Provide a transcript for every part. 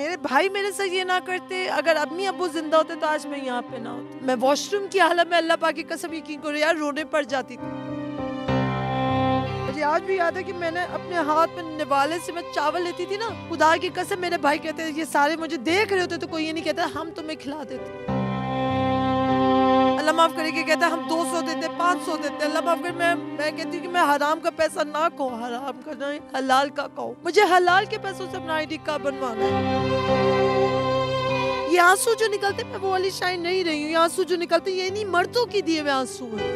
मेरे भाई मेरे साथ ये ना करते, अगर अम्मी अब्बू जिंदा होते तो आज मैं यहाँ पे ना होती। मैं वॉशरूम की हालत में अल्लाह पाक की कसम यकीन करो यार रोने पड़ जाती थी। मुझे आज भी याद है कि मैंने अपने हाथ में निवाले से मैं चावल लेती थी ना, खुदा की कसम मेरे भाई कहते ये सारे मुझे देख रहे होते तो कोई ये नहीं कहता हम तुम्हें खिला देते। अल्लाह माफ करे कि कहता हम 200 देते 500 देते। अल्लाह माफ करे मैं कहती हूँ कि मैं हराम का पैसा ना कहूँ, हराम का नहीं हलाल का कहूँ। मुझे हलाल के पैसों से अपना ID कार्ड बनवाना है। ये आंसू जो निकलते मैं वो वाली शाइन नहीं रही हूँ, ये आंसू जो निकलते ये नहीं मर्दों की दिए हुए आंसू हैं।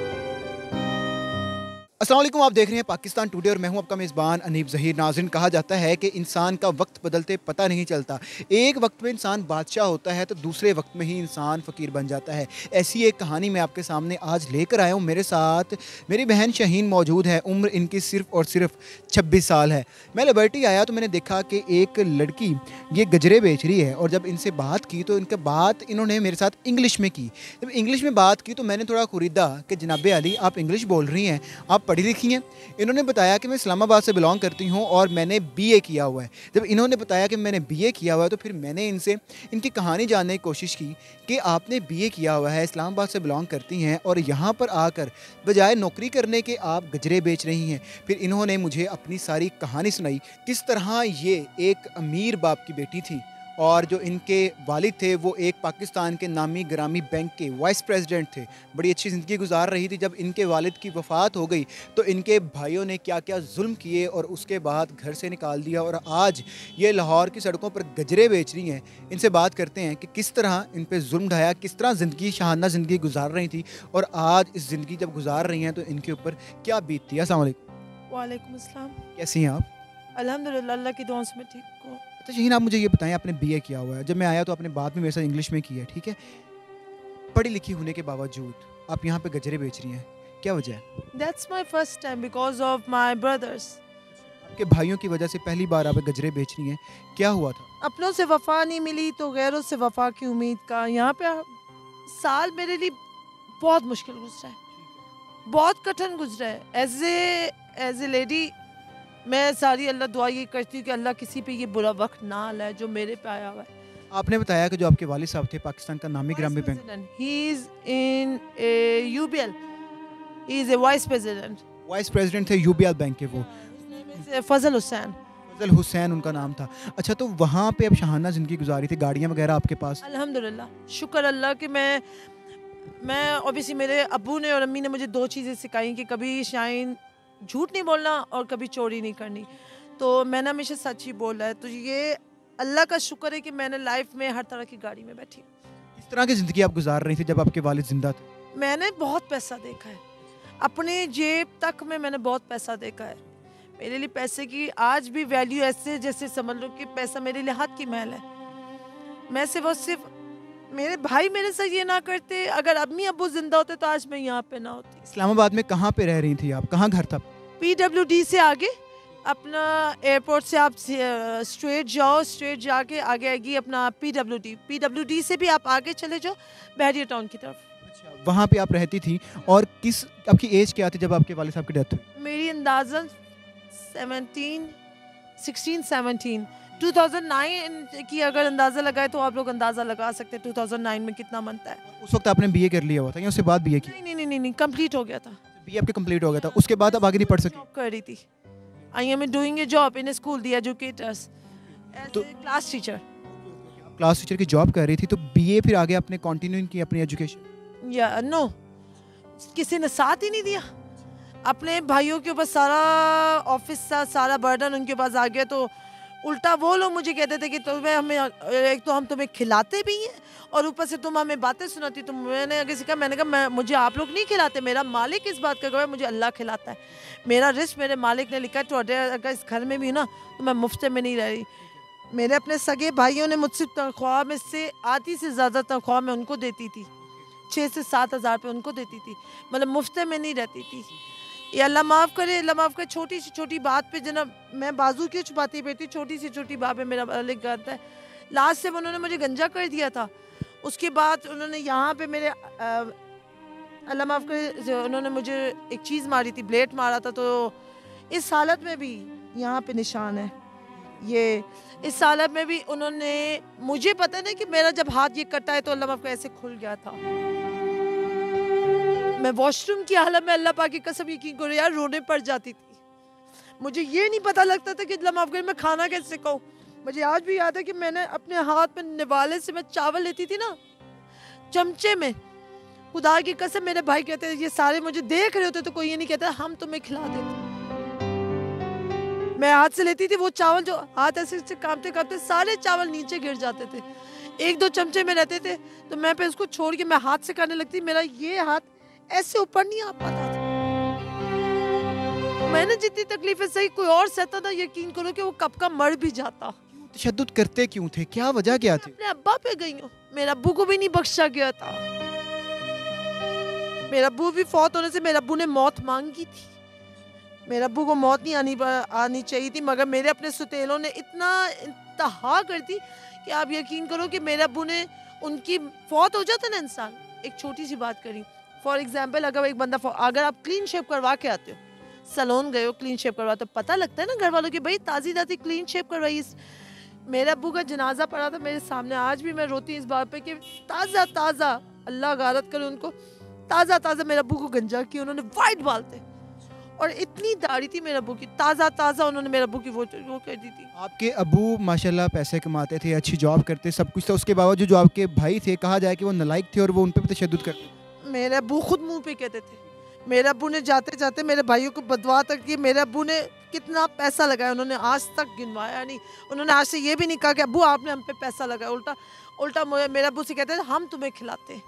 अस्सलाम वालेकुम, आप देख रहे हैं पाकिस्तान टुडे और मैं हूं आपका मेज़बान अनीब ज़हीर। नाज़रीन, कहा जाता है कि इंसान का वक्त बदलते पता नहीं चलता। एक वक्त में इंसान बादशाह होता है तो दूसरे वक्त में ही इंसान फ़कीर बन जाता है। ऐसी एक कहानी मैं आपके सामने आज लेकर आया हूं। मेरे साथ मेरी बहन शहीन मौजूद है। उम्र इनकी सिर्फ और सिर्फ 26 साल है। मैं लिबर्टी आया तो मैंने देखा कि एक लड़की ये गजरे बेच रही है और जब इनसे बात की तो इनके बात इन्होंने मेरे साथ इंग्लिश में की। जब इंग्लिश में बात की तो मैंने थोड़ा खुरीदा कि जनाब अली आप इंग्लिश बोल रही हैं, आप पढ़ी लिखी हैं। इन्होंने बताया कि मैं इस्लामाबाद से बिलोंग करती हूं और मैंने BA किया हुआ है। जब इन्होंने बताया कि मैंने BA किया हुआ है तो फिर मैंने इनसे इनकी कहानी जानने की कोशिश की कि आपने BA किया हुआ है, इस्लामाबाद से बिलोंग करती हैं और यहाँ पर आकर बजाय नौकरी करने के आप गजरे बेच रही हैं। फिर इन्होंने मुझे अपनी सारी कहानी सुनाई, किस तरह ये एक अमीर बाप की बेटी थी और जो इनके वालिद थे वो एक पाकिस्तान के नामी ग्रामी बैंक के वाइस प्रेसिडेंट थे। बड़ी अच्छी ज़िंदगी गुजार रही थी। जब इनके वालिद की वफ़ात हो गई तो इनके भाइयों ने क्या क्या जुल्म किए और उसके बाद घर से निकाल दिया और आज ये लाहौर की सड़कों पर गजरे बेच रही हैं। इनसे बात करते हैं कि किस तरह इन पर जुल्म ढाया, किस तरह ज़िंदगी शाहाना ज़िंदगी गुजार रही थी और आज इस ज़िंदगी जब गुजार रही हैं तो इनके ऊपर क्या बीतती है। अस्सलाम वालेकुम। वालेकुम अस्सलाम। कैसी हैं आप? अल्हम्दुलिल्लाह अल्लाह की दुआ से मैं ठीक हूँ। तो शहीन, आप मुझे ये बताएं, आपने BA किया हुआ है। जब मैं आया तो आपने बात में मेरे साथ इंग्लिश में की है, ठीक है। पढ़ी लिखी होने के बावजूद आप यहाँ पे गजरे बेच रही हैं, क्या वजह है? That's my first time because of my brothers. आपके भाइयों की वजह से पहली बार आप गजरे बेच रही हैं, क्या हुआ था? अपनों से वफा नहीं मिली तो गैरों से वफा की उम्मीद का। यहाँ पे साल मेरे लिए बहुत मुश्किल गुजरा है, बहुत कठिन गुजरा है। एज ए लेडी मैं सारी अल्लाह दुआ ये करती हूँ कि अल्लाह किसी पे ये बुरा वक्त ना लाए जो मेरे पे आया हुआ है। आपने बताया कि जो आपके वालिद साहब थे पाकिस्तान का नामी ग्रामी bank, he is in UBL, he is a vice president. Vice president थे UBL बैंक के। वो फजल हुसैन। फजल हुसैन उनका नाम था। अच्छा, तो वहाँ पे अब शाहाना ज़िंदगी गुजारी थी, गाड़ियाँ वगैरह आपके पास? अल्हम्दुलिल्लाह, शुक्र अल्लाह कि मैं ऑब्वियसली मेरे अब्बू ने और अम्मी ने मुझे 2 चीज़ें सिखाई कि कभी शाइन झूठ नहीं बोलना और कभी चोरी नहीं करनी। तो मैंने हमेशा सच ही बोला है। तो ये अल्लाह का शुक्र है कि मैंने लाइफ में हर तरह की गाड़ी में बैठी। इस तरह की ज़िंदगी आप गुजार रही थी जब आपके वालिद जिंदा थे? मैंने बहुत पैसा देखा है, अपने जेब तक में मैंने बहुत पैसा देखा है। मेरे लिए पैसे की आज भी वैल्यू ऐसे जैसे समझ लो कि पैसा मेरे लिए हाथ की मैल है। मैं सिर्फ मेरे भाई मेरे साथ ये ना करते, अगर अम्मी अब्बू जिंदा होते तो आज मैं यहाँ पे ना होती। इस्लामाबाद में कहाँ पे रह रही थी आप, कहाँ घर था? PWD से आगे, अपना एयरपोर्ट से आप स्ट्रेट जाओ, स्ट्रेट जाके आगे आएगी अपना PWD से भी आप आगे चले जाओ बहरिया टाउन की तरफ। अच्छा, वहाँ पे आप रहती थी। और किस आपकी एज क्या थी जब आपके वालिद साहब की डेथ हुई? मेरी अंदाज़न 16-17 2009 की अगर अंदाज़ा लगाए तो आप लोग अंदाज़ा लगा सकते हैं 2009 में कितना बनता है। उस वक्त आपने BA कर लिया हुआ था या उसके बाद BA की? नहीं, कंप्लीट हो गया था। BA आपके कंप्लीट हो गया था, उसके बाद आप आगे नहीं पढ़ सकी? जॉब कर रही थी। I am doing a job in school the educators as a class teacher. Class teacher की जॉब कर रही थी तो BA फिर आगे आपने कंटिन्यू की अपनी एजुकेशन? या नो, किसी ने साथ ही नहीं दिया। अपने भाइयों के ऊपर सारा ऑफिस का सारा बर्डन उनके पास आ गया तो उल्टा वो लोग मुझे कहते थे कि तुम्हें हमें एक तो हम तुम्हें खिलाते भी हैं और ऊपर से तुम हमें बातें सुनाती। तो मैंने आगे सीखा, मैंने कहा मुझे आप लोग नहीं खिलाते, मेरा मालिक इस बात का गवाह है, मुझे अल्लाह खिलाता है। मेरा रिस्क मेरे मालिक ने लिखा है। तो अगर इस घर में भी ना तो मैं मुफ्त में नहीं रह रही। मेरे अपने सगे भाइयों ने मुझसे तनख्वाह में से आधी से ज़्यादा तनख्वाह मैं उनको देती थी, 6 से 7 हज़ार रुपये उनको देती थी, मतलब मुफ्त में नहीं रहती थी। ये अल्लाह माफ़ करे, अल्लाह माफ़ करे। छोटी सी छोटी बात पे जनाब मैं बाजू क्यों छुपाती बैठी, छोटी सी छोटी बात पे मेरा मालिक करता है। लास्ट से उन्होंने मुझे गंजा कर दिया था। उसके बाद उन्होंने यहाँ पे मेरे अल्लाह माफ़ करे उन्होंने मुझे एक चीज़ मारी थी, ब्लेड मारा था। तो इस हालत में भी यहाँ पे निशान है। ये इस साल में भी उन्होंने, मुझे पता नहीं कि मेरा जब हाथ ये कटा है तो अल्लाह माफ करे ऐसे खुल गया था। मैं वॉशरूम की हालत में अल्लाह पाक की कसम यकीन करो यार रोने पड़ जाती थी। मुझे ये नहीं पता लगता था कि अल्लाह माफ करे मैं खाना कैसे खाऊं। मुझे आज भी याद है कि मैंने अपने हाथ में निवाले से मैं चावल लेती थी ना, चमचे में, खुदा की कसम मेरे भाई कहते ये सारे मुझे देख रहे होते तो कोई ये नहीं कहता हम तुम्हें खिला देते। मैं हाथ से लेती थी वो चावल, जो हाथ ऐसे कांपते कांपते सारे चावल नीचे गिर जाते थे। एक दो चमचे में रहते थे तो मैं पे उसको छोड़ के मैं हाथ से खाने लगती। मेरा ये हाथ ऐसे ऊपर नहीं आ पाता था। मैंने जितनी तकलीफें सही कोई और सहता था, यकीन करो कि वो कब का मर भी जाता। तशद्दुद करते क्यों थे, क्या वजह क्या थी? अपने अब्बा पे गई हूँ, मेरा अब्बू को भी नहीं बख्शा गया था। मेरा अब्बू भी फौत होने से मेरे अब्बू ने मौत मांगी थी। मेरे अब्बू को मौत नहीं आनी चाहिए थी, मगर मेरे अपने सुतेलों ने इतना इंतहा कर दी कि आप यकीन करो कि मेरे अब्बू ने, उनकी फौत हो जाता ना इंसान। एक छोटी सी बात करी, फॉर एग्जाम्पल अगर एक बंदा, अगर आप क्लीन शेप करवा के आते हो, सैलून गए हो क्लीन शेप करवा, तो पता लगता है ना घर वालों की भाई ताज़ी ताज़ी क्लीन शेप करवाई। मेरे अब्बू का जनाजा पड़ा था मेरे सामने, आज भी मैं रोती इस बात पे कि ताज़ा ताज़ा, अल्लाह गारत करे उनको, ताज़ा ताज़ा मेरे अब्बू को गंजा किया उन्होंने, वाइट बाल थे और इतनी दाढ़ी थी मेरे अब्बू की, ताज़ा ताज़ा उन्होंने मेरे अब्बू की वो कर दी थी। आपके अब्बू माशाल्लाह पैसे कमाते थे, अच्छी जॉब करते, सब कुछ था, उसके बावजूद जो आपके भाई थे कहा जाए कि वो नालायक थे और वो उन पर तशद्दुद करते। मेरे अब्बू खुद मुंह पे कहते थे। मेरे अब्बू ने जाते जाते मेरे भाइयों को बदवा तक की। मेरे अब्बू ने कितना पैसा लगाया उन्होंने आज तक गिनवाया नहीं। उन्होंने आज से ये भी नहीं कहा कि अब्बू आपने हम पे पैसा लगाया, उल्टा उल्टा मेरे अब्बू से कहते थे हम तुम्हें खिलाते।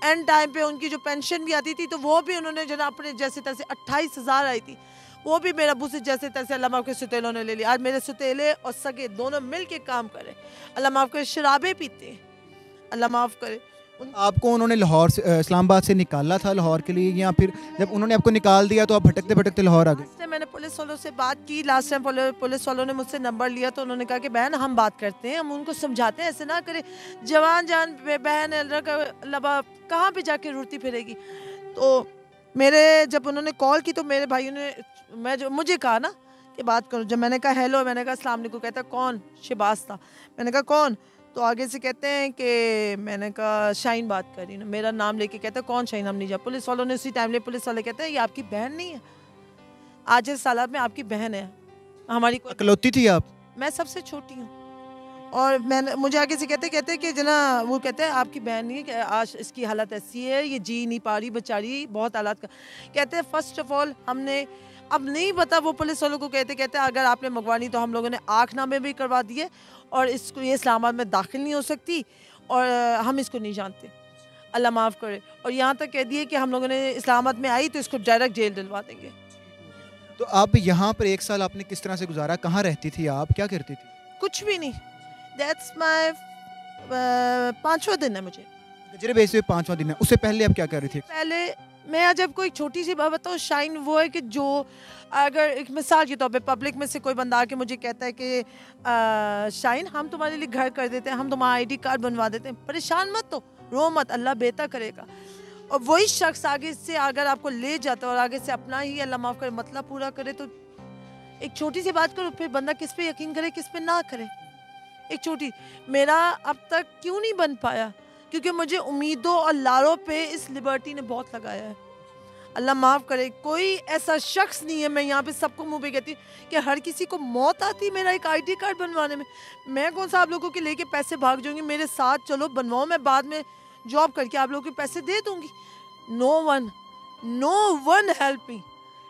एंड टाइम पे उनकी जो पेंशन भी आती थी तो वो भी उन्होंने जो ना अपने जैसे तैसे 28,000 आई थी, वो भी मेरे अब्बू से जैसे तैसे अल्लाह माफ़ के सुतेलों ने ले लिया। आज मेरे सुतेले और सगे दोनों मिल के काम करे, अल्लाह माफ़ करे शराबे पीते, अल्लाह माफ़ करे। आपको उन्होंने लाहौर से, इस्लामाबाद से निकाला था लाहौर के लिए, या फिर जब उन्होंने आपको निकाल दिया तो आप भटकते भटकते लाहौर आ गए? लास्ट टाइम मैंने पुलिस वालों से बात की, लास्ट टाइम पुलिस वालों ने मुझसे नंबर लिया तो उन्होंने कहा कि बहन हम बात करते हैं, हम उनको समझाते हैं, ऐसे ना करे, जवान जान बहन अल्लाह कहाँ पे जाके रुड़ती फिरेगी। तो मेरे जब उन्होंने कॉल की तो मेरे भाइयों ने मुझे कहा ना कि बात करो। जब मैंने कहा हेलो, मैंने कहा अस्सलाम वालेकुम, कहता कौन? शहबाज था। मैंने कहा कौन? तो आगे से कहते हैं कि मैंने कहा शाइन बात कर रही ना, मेरा नाम लेके कहता है कौन शाइन? हम नहीं जा। पुलिस वालों ने उसी टाइम ले, पुलिस वाले कहते हैं ये आपकी बहन नहीं है, आज इस सालाब में आपकी बहन है, हमारी कोई इकलौती थी आप? मैं सबसे छोटी हूँ। और मैंने मुझे आगे से कहते कि जना वो कहते हैं आपकी बहन नहीं है, कि आज इसकी हालत ऐसी है, ये जी नहीं पा रही बेचारी, बहुत हालात का। कहते हैं फर्स्ट ऑफ ऑल हमने, अब नहीं पता वो पुलिस वालों को कहते अगर आपने मंगवानी तो हम लोगों ने आँखनामे भी करवा दिए और इसको ये इस्लामाबाद में दाखिल नहीं हो सकती और हम इसको नहीं जानते, अल्लाह माफ़ करे। और यहाँ तक कह दिए कि हम लोगों ने इस्लामाबाद में आई तो इसको डायरेक्ट जेल दिलवा देंगे। तो आप यहाँ पर 1 साल आपने किस तरह से गुजारा, कहाँ रहती थी आप, क्या करती थी? कुछ भी नहीं, दैट्स माई 5वां दिन है मुझे। गजरे बेस पे 5वां दिन है, उससे पहले आप क्या कर रही थी? पहले मैं आज आपको एक छोटी सी बात बताऊँ, शाइन वो है कि जो अगर एक मिसाल के तौर पे पब्लिक में से कोई बंदा आके मुझे कहता है कि शाइन हम तुम्हारे लिए घर कर देते हैं, हम तुम्हारा आईडी कार्ड बनवा देते हैं, परेशान मत, तो रो मत, अल्लाह बेहतर करेगा। और वही शख्स आगे से अगर आपको ले जाता है और आगे से अपना ही अल्लाह माफ़ करे मतलब पूरा करे, तो एक छोटी सी बात करो, फिर बंदा किस पे यकीन करे किस पे ना करे। एक छोटी, मेरा अब तक क्यों नहीं बन पाया? क्योंकि मुझे उम्मीदों और लारों पे इस लिबर्टी ने बहुत लगाया है। अल्लाह माफ़ करे, कोई ऐसा शख्स नहीं है, मैं यहाँ पे सबको मुंह पे कहती हूँ कि हर किसी को मौत आती है मेरा एक आईडी कार्ड बनवाने में। मैं कौन सा आप लोगों के लेके पैसे भाग जाऊँगी? मेरे साथ चलो बनवाओ, मैं बाद में जॉब करके आप लोगों के पैसे दे दूँगी। No one help me,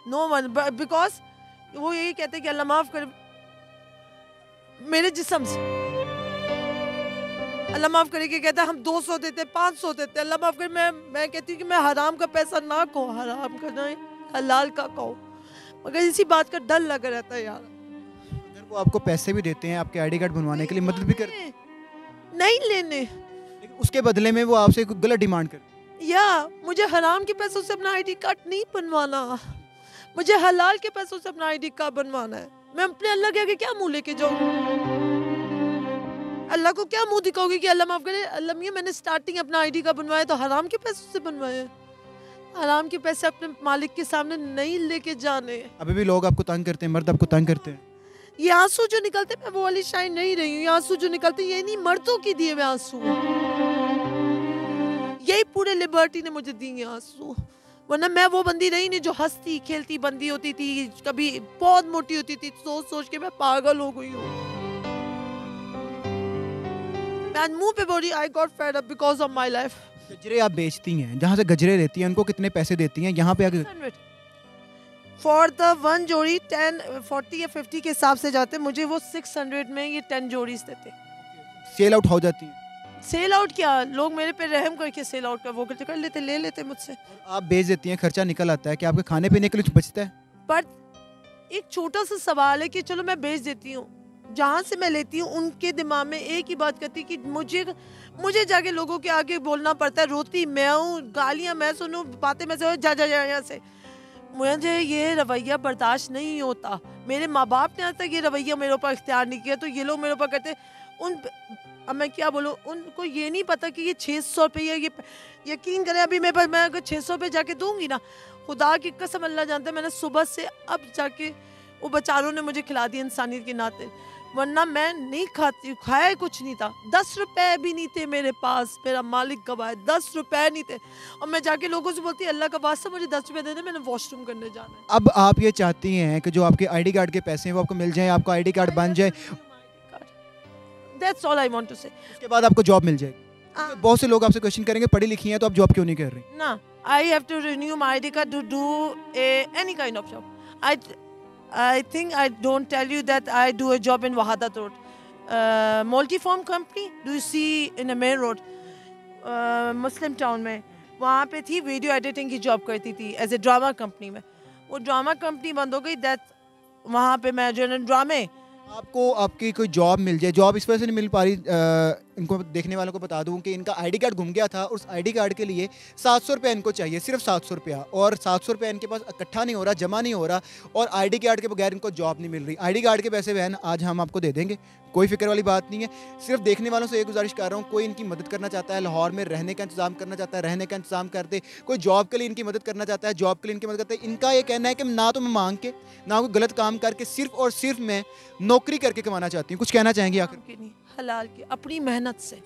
no one, because वो यही कहते हैं कि अल्लाह माफ़ करे मेरे जिस्म से, अल्लाह माफ़ करे कि कहता है हम 200 देते 500 देते, अल्लाह माफ़ करे मैं कहती हूँ कि मैं हराम का पैसा ना कहूँ, हराम का नहीं हलाल का कहूँ, मगर इसी बात का डर लगा रहता है यार। अगर वो आपको पैसे भी देते हैं आपके आईडी कार्ड बनवाने के लिए, मदद भी कर, नहीं लेने, लेकिन उसके बदले में वो आपसे कोई गलत डिमांड कर, या मुझे हराम के पैसों से अपना आईडी कार्ड नहीं बनवाना, मुझे हलाल के पैसों से अपना आईडी कार्ड बनवाना है। मैं अपने अल्लाह के आगे क्या मुंह लेके जाऊँ? अल्लाह को क्या मुंह दिखाओगे कि अल्लाह माफ़ करे, अल्लाह मियां मैंने स्टार्टिंग अपना आईडी कार्ड बनवाया तो हराम के पैसों से बनवाया, हराम के पैसे अपने मालिक के सामने नहीं लेके जाने। अभी भी लोग आपको तंग करते हैं, मर्द आपको तंग करते हैं? ये आंसू जो निकलते, मैं वो वाली शाइन नहीं रही हूँ। ये आंसू जो निकलते ये नहीं मर्दों की दिए हुए आंसू हैं। यही पूरे लिबर्टी ने मुझे दी ये आंसू, वरना मैं वो बंदी रही नहीं जो हंसती खेलती बंदी होती थी, कभी बहुत मोटी होती थी, सोच सोच के मैं पागल हो गई हूँ। मैं मुंह पे बोली I got fed up because of my life. गजरे आप बेचती हैं, जहाँ से गजरे लेती हैं उनको कितने पैसे देती हैं यहाँ पे आके? फॉर द वन जोड़ी 10, 40 या 50 के हिसाब से जाते, मुझे वो 600 में ये 10 जोड़ीज देते। सेल आउट हो जाती है? सेल आउट क्या, लोग मेरे पे रहम करके सेल आउट कर वो कर लेते, ले लेते मुझसे। आप बेच देती हैं, खर्चा निकल आता है कि आपके खाने पीने के लिए कुछ बचता है? पर एक छोटा सा सवाल है कि चलो मैं बेच देती हूँ, जहाँ से मैं लेती हूँ उनके दिमाग में एक ही बात करती कि मुझे जाके लोगों के आगे बोलना पड़ता है, रोती मैं हूँ, गालियाँ मैं सुनूँ, बातें मैं से जा यहाँ से। मुझे ये रवैया बर्दाश्त नहीं होता। मेरे माँ बाप ने आज तक ये रवैया मेरे ऊपर इख्तियार नहीं किया, तो ये लोग मेरे ऊपर करते। अब मैं क्या बोलूँ, उनको ये नहीं पता कि ये 600 रुपये, ये यकीन करें अभी मेरे पास, मैं अगर 600 रुपये जाके दूंगी ना, खुदा की कसम अल्लाह जानता है, मैंने सुबह से अब जाके वो बेचारों ने मुझे खिला दिया इंसानियत के नाते, वरना मैं नहीं खाती, खाया कुछ नहीं था। 10 रुपए भी नहीं थे मेरे पास, मेरा मालिक गवाह है, 10 रुपए नहीं थे। और मैं जाके लोगों से बोलती अल्लाह का वास्ता मुझे 10 रुपए दे दे, मैंने वॉशरूम करने जाना है। अब आप ये चाहती हैं कि जो आपके आईडी कार्ड के पैसे हैं वो आपको मिल जाएं, आपका आईडी कार्ड बन जाए, That's all I want to say. उसके बाद आपको जॉब मिल जाएगी। बहुत से लोग आपसे क्वेश्चन करेंगे पढ़ी लिखी हैं तो आप जॉब क्यों नहीं कर रही? ना, I have to renew my ID card to do any kind of job. I think I don't tell you that I do a job in Wahadat Road, multi-form company. Do you see in a main road, Muslim town में, वहाँ पे थी, video editing की job करती थी as a drama company में। वो drama company बंद हो गई, दैट वहाँ पे मैं जो है ड्रामे। आपको आपकी कोई जॉब मिल जाए, जॉब इस वजह से नहीं मिल पा रही, इनको देखने वालों को बता दूं कि इनका आईडी कार्ड गुम गया था, उस आईडी कार्ड के लिए 700 रुपये इनको चाहिए, सिर्फ 700 रुपया, और 700 रुपया इनके पास इकट्ठा नहीं हो रहा, जमा नहीं हो रहा, और आईडी कार्ड के बगैर इनको जॉब नहीं मिल रही। आईडी कार्ड के पैसे बहन आज हम आपको दे देंगे, कोई फिक्र वाली बात नहीं है। सिर्फ देखने वालों से एक गुजारिश कर रहा हूँ, कोई इनकी मदद करना चाहता है, लाहौर में रहने का इंतजाम करना चाहता है, रहने का इंतजाम कर दे। कोई जॉब के लिए इनकी मदद करना चाहता है, जॉब के लिए इनकी मदद करते हैं। इनका ये कहना है कि ना तो मैं मांग के, ना कोई गलत काम करके, सिर्फ और सिर्फ मैं नौकरी करके कमाना चाहती हूँ। कुछ कहना चाहेंगी आखिर? नहीं, हलाल की अपनी मेहनत से।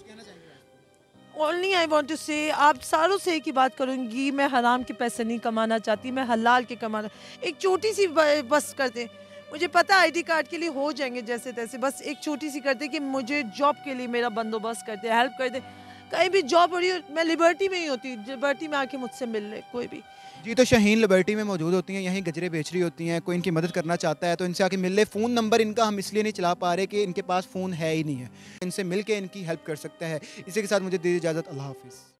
ओनली आई वॉन्ट टू से, आप सारों से एक ही बात करूँगी, मैं हराम के पैसे नहीं कमाना चाहती, मैं हलाल के कमाना। एक छोटी सी बस कर दे, मुझे पता आईडी कार्ड के लिए हो जाएंगे जैसे तैसे, बस एक छोटी सी कर दे कि मुझे जॉब के लिए मेरा बंदोबस्त कर दे, हेल्प कर दे। कहीं भी जॉब हो रही हो, मैं लिबर्टी में ही होती, लिबर्टी में आके मुझसे मिल ले कोई भी। जी, तो शाहीन लिबर्टी में मौजूद होती हैं, यहीं गजरे बेच रही होती हैं। कोई इनकी मदद करना चाहता है तो इनसे आके मिल ले। फ़ोन नंबर इनका हम इसलिए नहीं चला पा रहे कि इनके पास फ़ोन है ही नहीं है, इनसे मिल के इनकी हेल्प कर सकता है। इसी के साथ मुझे दीजिए इजाज़त, अल्लाह हाफिज़।